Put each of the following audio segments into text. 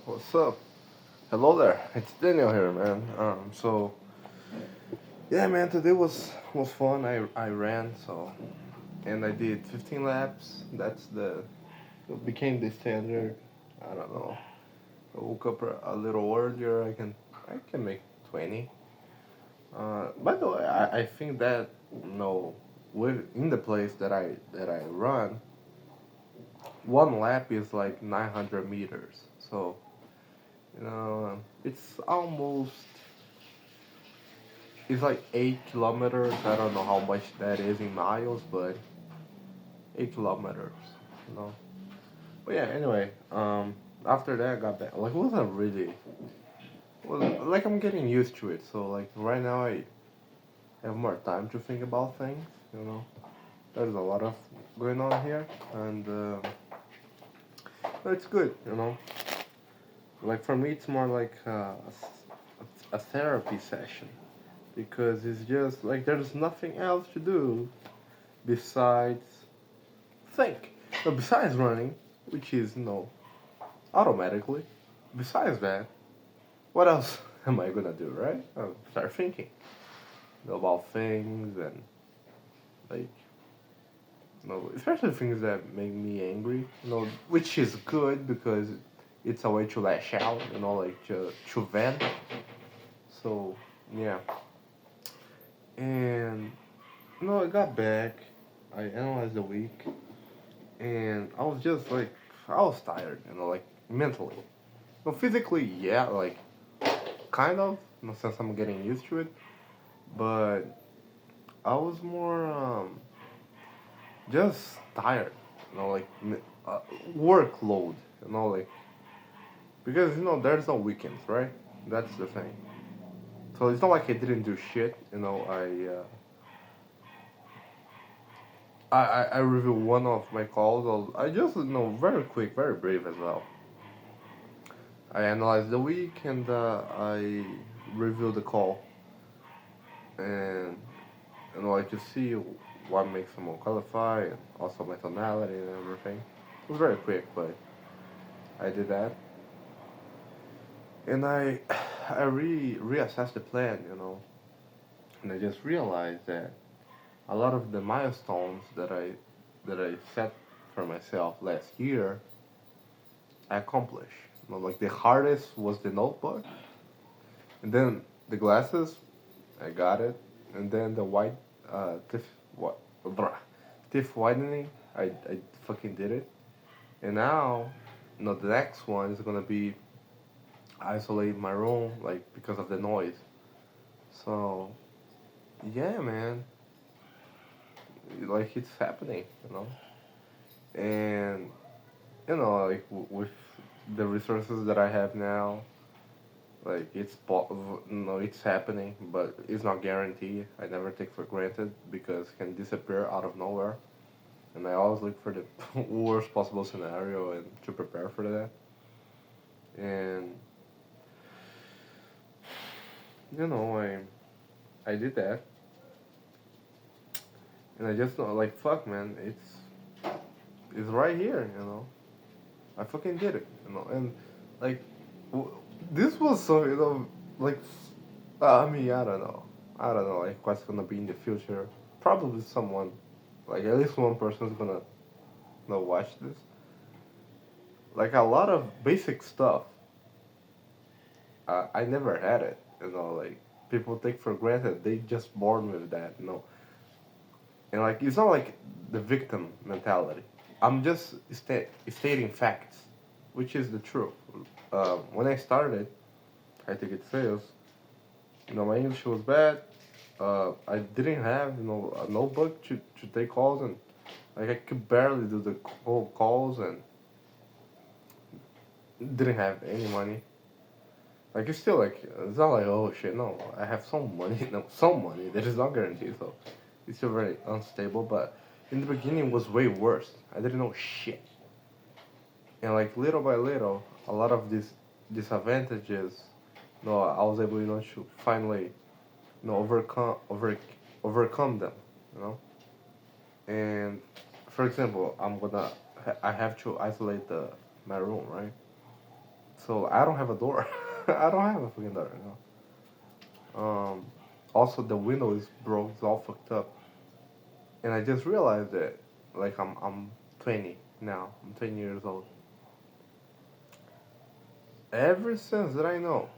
What's up? Hello there. It's Daniel here, man. Yeah, man. Today was fun. I ran and I did 15 laps. That's the it became the standard. I don't know. I woke up a little earlier. I can make 20. By the way, I think that with in the place that I run, one lap is like 900 meters. So it's almost. It's like 8 kilometers. I don't know how much that is in miles, but 8 kilometers, you know. But yeah, anyway, after that I got back. Like, it wasn't really, well, like I'm getting used to it. So like right now I have more time to think about things. You know, there's a lot of going on here, and it's good. You know, like for me it's more like a therapy session because it's just like there's nothing else to do besides think. But besides running, which is automatically. Besides that, what else am I gonna do, right? Start thinking about things and like especially things that make me angry. Which is good because it's a way to lash out. Like to vent. So yeah, and I got back. I analyzed the week, and I was just like I was tired. Like mentally. No, physically, yeah, like kind of, since I'm getting used to it. But I was more just tired, like uh, workload, like because there's no weekends, right? That's the thing. So it's not like I didn't do shit. I reviewed one of my calls. I just very quick, very brief as well. I analyzed the week and I reviewed the call and like to see what makes someone qualify and also my tonality and everything. It was very quick, but I did that, and I reassessed the plan, and I just realized that a lot of the milestones that I set for myself last year, I accomplished. Like the hardest was the notebook, and then the glasses, I got it, and then the white teeth what teeth whitening, I fucking did it. And now, the next one is gonna be isolate my room, like because of the noise. So yeah, man, like it's happening, and like with the resources that I have now, like it's happening, but it's not guaranteed. I never take for granted because it can disappear out of nowhere, and I always look for the worst possible scenario and to prepare for that. And I did that, and I just know, like, fuck, man, it's right here, I fucking did it, and like, w- this was so, like, I mean, I don't know, like, what's gonna be in the future. Probably someone, like, at least one person's gonna, watch this. Like, a lot of basic stuff, I never had it, like, people take for granted, they just born with that, and like it's not like the victim mentality. I'm just stating facts, which is the truth. When I started, I think it says, my English was bad. I didn't have a notebook to take calls, and like I could barely do the cold calls and didn't have any money. Like it's still like it's not like, oh shit, no, I have some money, no, some money that is not guaranteed, so it's still very unstable. But in the beginning, it was way worse. I didn't know shit, and like little by little, a lot of these disadvantages, I was able, to finally, overcome them, you know. And for example, I have to isolate the my room, right? So I don't have a door. I don't have a fucking door, Also, the window is broke. It's all fucked up. And I just realized that, like, I'm 20 now. I'm 20 years old. Ever since that I know,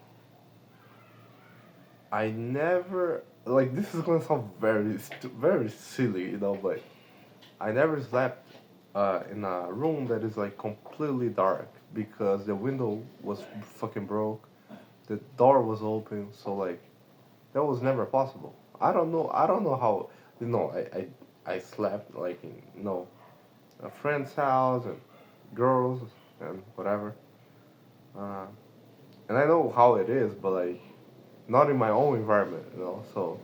I never like this is gonna sound very silly, but I never slept in a room that is like completely dark because the window was fucking broke, the door was open, so like that was never possible. I don't know how I slept like in a friend's house and girls and whatever, uh, and I know how it is, but like not in my own environment. So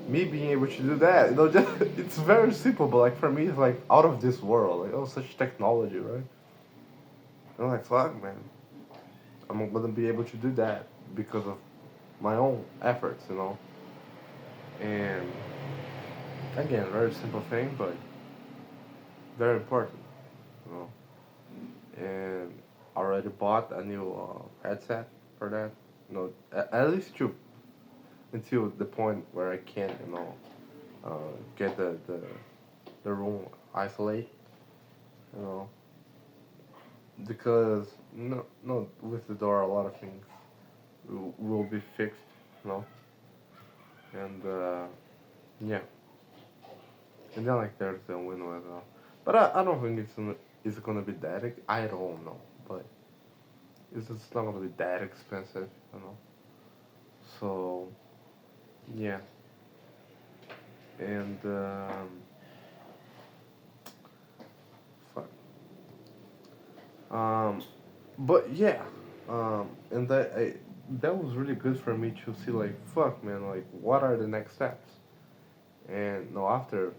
me being able to do that, just it's very simple, but like for me, it's like out of this world. Like, oh, such technology, right? And I'm like, fuck, man, I'm gonna be able to do that because of my own efforts. And again, very simple thing, but very important, you know. And I already bought a new headset for that. At least to until the point where I can, get the room isolate, you know, because no, with the door a lot of things will be fixed, you know, and yeah, and then like there's the window as well, but I don't think it's gonna be that I don't know, but it's just not gonna be that expensive, you know, so yeah, and fuck, um, but yeah, and that was really good for me to see like fuck man, like what are the next steps, and no after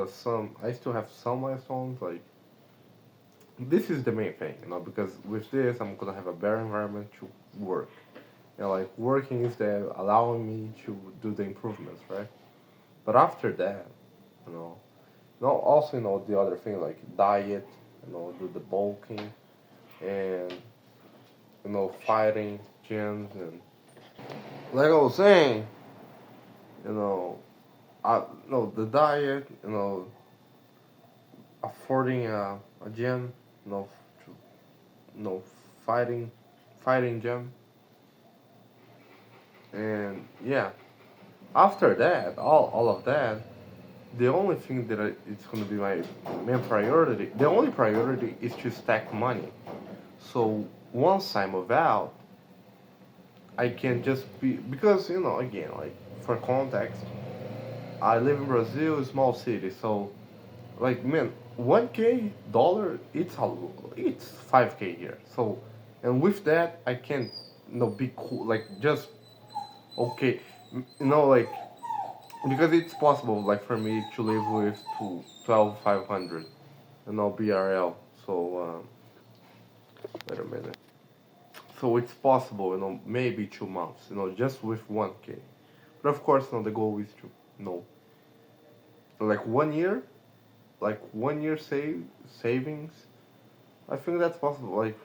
some I still have some milestones. Like this is the main thing, because with this I'm gonna have a better environment to work. Like working is there allowing me to do the improvements, right? But after that, you know, also the other thing like diet, do the bulking and fighting gyms and like I was saying, you know, I the diet, affording a gym, to no fighting gym, and yeah, after that all of that, the only thing that it's going to be my main priority, the only priority is to stack money. So once I move out, I can just be, because again, like for context, I live in Brazil, a small city. So like man, 1K dollar, it's 5K here. So and with that I can be cool, like just okay, like because it's possible like for me to live with 12,500 BRL. So wait a minute, so it's possible, maybe 2 months, just with 1K. But of course, the goal is to like 1 year, like 1 year savings. I think that's possible. Like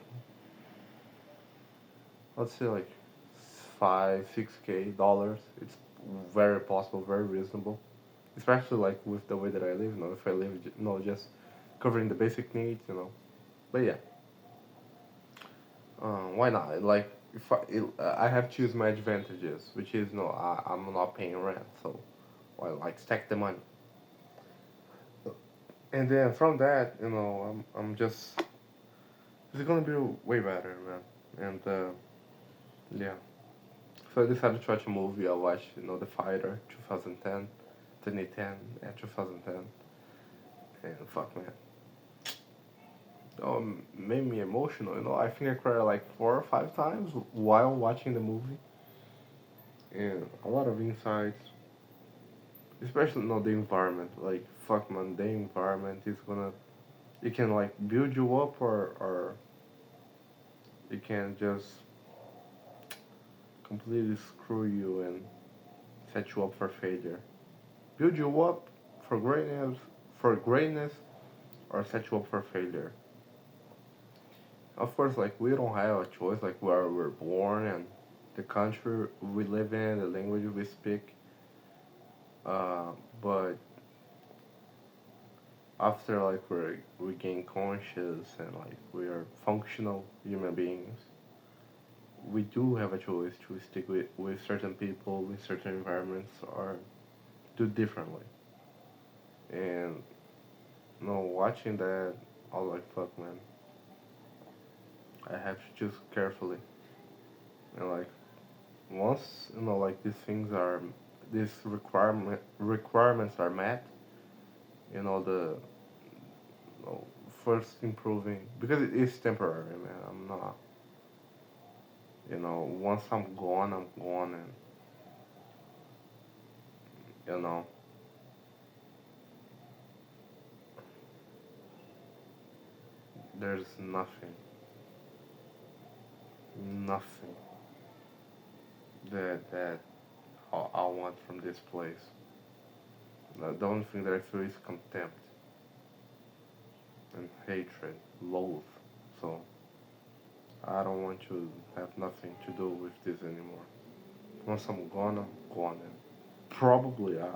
let's say like 5, 6K dollars. It's very possible, very reasonable, especially like with the way that I live. If I live, just covering the basic needs. But yeah, why not? Like if I have to use my advantages, which is I'm not paying rent, so why like stack the money. And then from that, I'm just it's gonna be way better, man. And yeah, so I decided to watch a movie. I watched The Fighter 2010, 2010, yeah, 2010, and fuck man, made me emotional. I think I cried like 4 or 5 times while watching the movie, and a lot of insights, especially the environment. Like fuck man, the environment is gonna, it can like build you up, or it can just completely screw you and set you up for failure. Build you up for greatness, or set you up for failure. Of course, like we don't have a choice, like where we're born and the country we live in, the language we speak. Uh, but after like we gain conscious and like we are functional human beings, we do have a choice to stick with certain people, with certain environments, or do differently. And watching that, I was like, fuck, man, I have to choose carefully. And like once like these requirements are met, the you know, first improving because it is temporary, man. I'm not, once I'm gone, and you know, there's nothing that I want from this place. The only thing that I feel is contempt and hatred, loathe. So I don't want to have nothing to do with this anymore. Once I'm gone, and probably I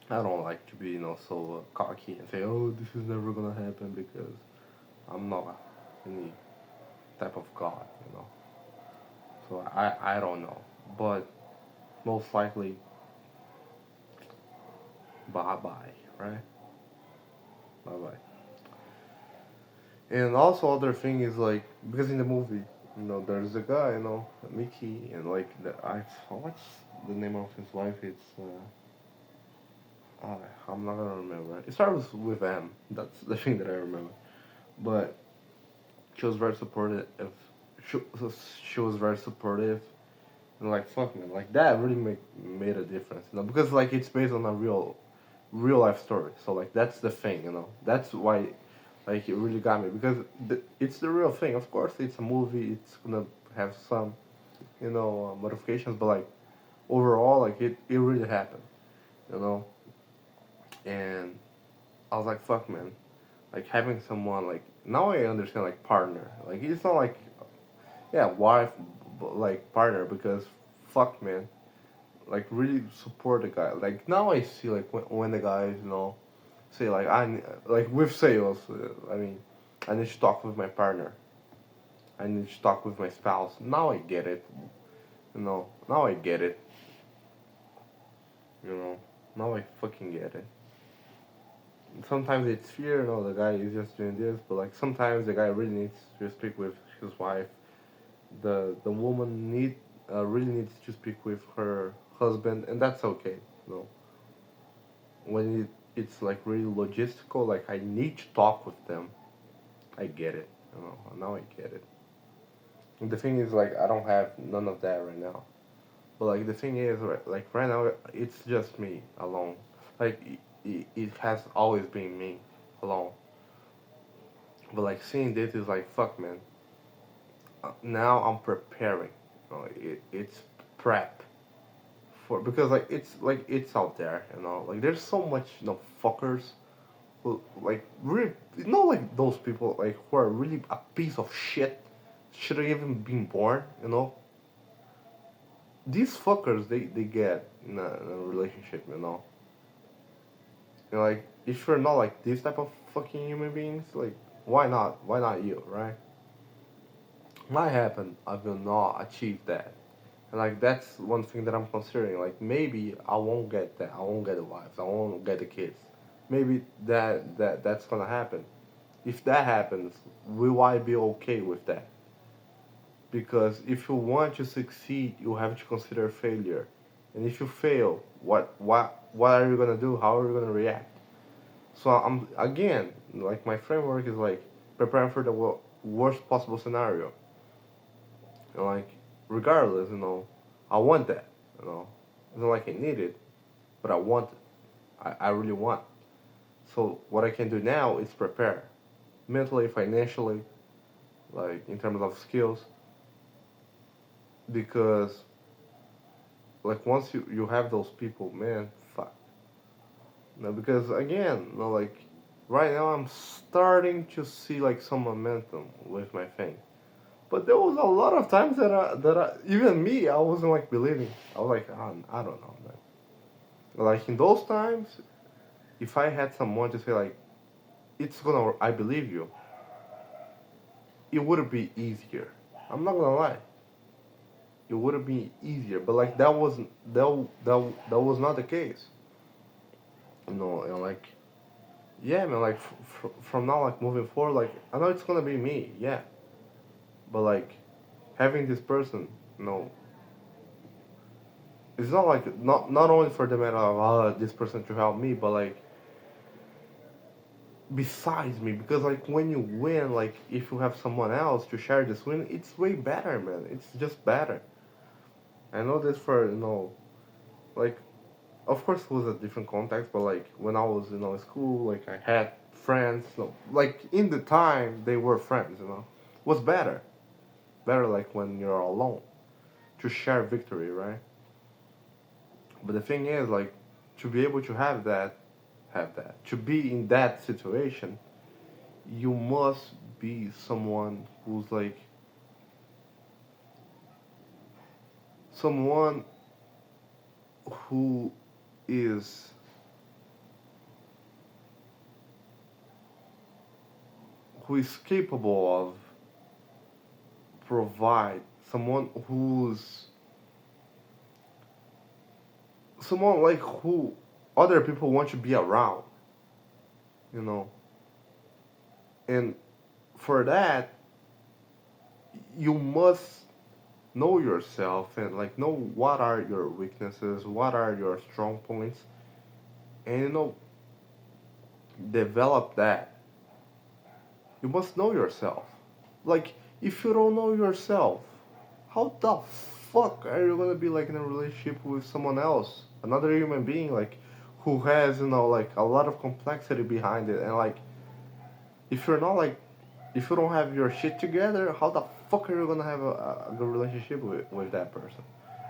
don't like to be so cocky and say, oh, this is never gonna happen because I'm not any type of god, So I don't know, but most likely, bye bye, right? Bye bye. And also other thing is like because in the movie, there's a guy, Mickey, and like what's the name of his wife? It's I'm not gonna remember. It starts with M. That's the thing that I remember. But she was very supportive. She, she was very supportive, and like fuck man, like that really made a difference. Because like it's based on a real life story. So like that's the thing. That's why like it really got me because it's the real thing. Of course, it's a movie. It's gonna have some modifications, but like overall, like it really happened. You know, and I was like, fuck man, like having someone like now I understand like partner. Like it's not like yeah wife, but like partner because fuck man, like really support the guy. Like now I see like when the guys say like like with sales. I mean, I need to talk with my partner. I need to talk with my spouse. Now I get it. Now I get it. You know. Now I fucking get it. Sometimes it's fear, the guy is just doing this, but like sometimes the guy really needs to speak with his wife. The woman really needs to speak with her husband, and that's okay. You know, when it's like really logistical, like I need to talk with them. I get it. Now I get it. And the thing is, like I don't have none of that right now. But like the thing is, like right now, it's just me alone. Like it has always been me alone. But like seeing this is like fuck, man. Now I'm preparing. It's prep for because like it's out there. Like there's so much fuckers who like really like those people like who are really a piece of shit. Shouldn't even been born. These fuckers they get in a relationship. Like if you're not like this type of fucking human beings, like why not? Why not you, right? Might happen. I will not achieve that. And like that's one thing that I'm considering. Like maybe I won't get that. I won't get the wives. I won't get the kids. Maybe that's gonna happen. If that happens, will I be okay with that? Because if you want to succeed, you have to consider failure. And if you fail, what are you gonna do? How are you gonna react? So I'm again like my framework is like preparing for the worst possible scenario. And like regardless, I want that. It's not like I need it, but I want it. I really want. So what I can do now is prepare mentally, financially, like in terms of skills, because like once you have those people, man, fuck. No, because again, like right now I'm starting to see like some momentum with my thing. But there was a lot of times that even me, I wasn't like believing. I was like, I don't know, man. Like in those times, if I had someone to say like, I believe you, it would be easier. I'm not gonna lie, it would have been easier. But like that was not the case. And like, yeah, man. Like from now, like moving forward, like I know it's gonna be me, yeah. But like having this person, you know, it's not like not only for the matter of this person to help me, but like besides me, because like when you win, like if you have someone else to share this win, it's way better, man. It's just better. I know this for like of course it was a different context, but like when I was in school, like I had friends, like in the time they were friends, was better like when you're alone to share victory, right? But the thing is, like, to be able to have that, to be in that situation, you must be someone who's like someone who is who is capable of provide someone like who other people want to be around, you know. And for that, you must know yourself and like know what are your weaknesses, what are your strong points, and develop that. You must know yourself. Like if you don't know yourself, how the fuck are you gonna be like in a relationship with someone else, another human being, like who has like a lot of complexity behind it, and like if you're not like if you don't have your shit together, how the fuck are you gonna have a good relationship with that person?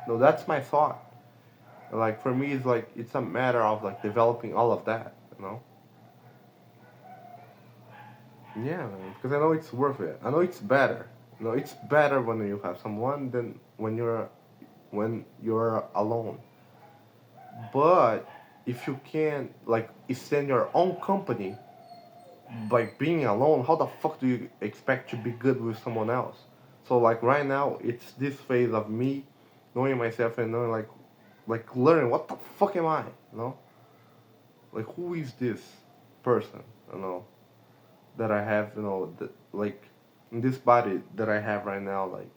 No, that's my thought. Like for me, it's like it's a matter of like developing all of that, you know. Yeah, man, because I know it's worth it. I know it's better. It's better when you have someone than when you're alone. But if you can't like extend your own company by being alone, how the fuck do you expect to be good with someone else? So like right now, it's this phase of me knowing myself and knowing like learning what the fuck am I, you know? Like who is this person, you know, that I have, like in this body that I have right now, like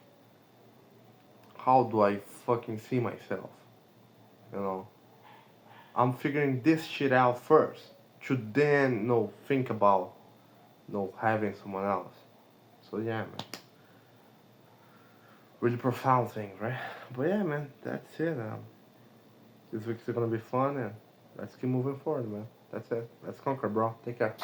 how do I fucking see myself, you know? I'm figuring this shit out first to then, think about, having someone else. So yeah, man. Really profound thing, right? But yeah, man, that's it. This week's gonna be fun, and let's keep moving forward, man. That's it. Let's conquer, bro. Take care.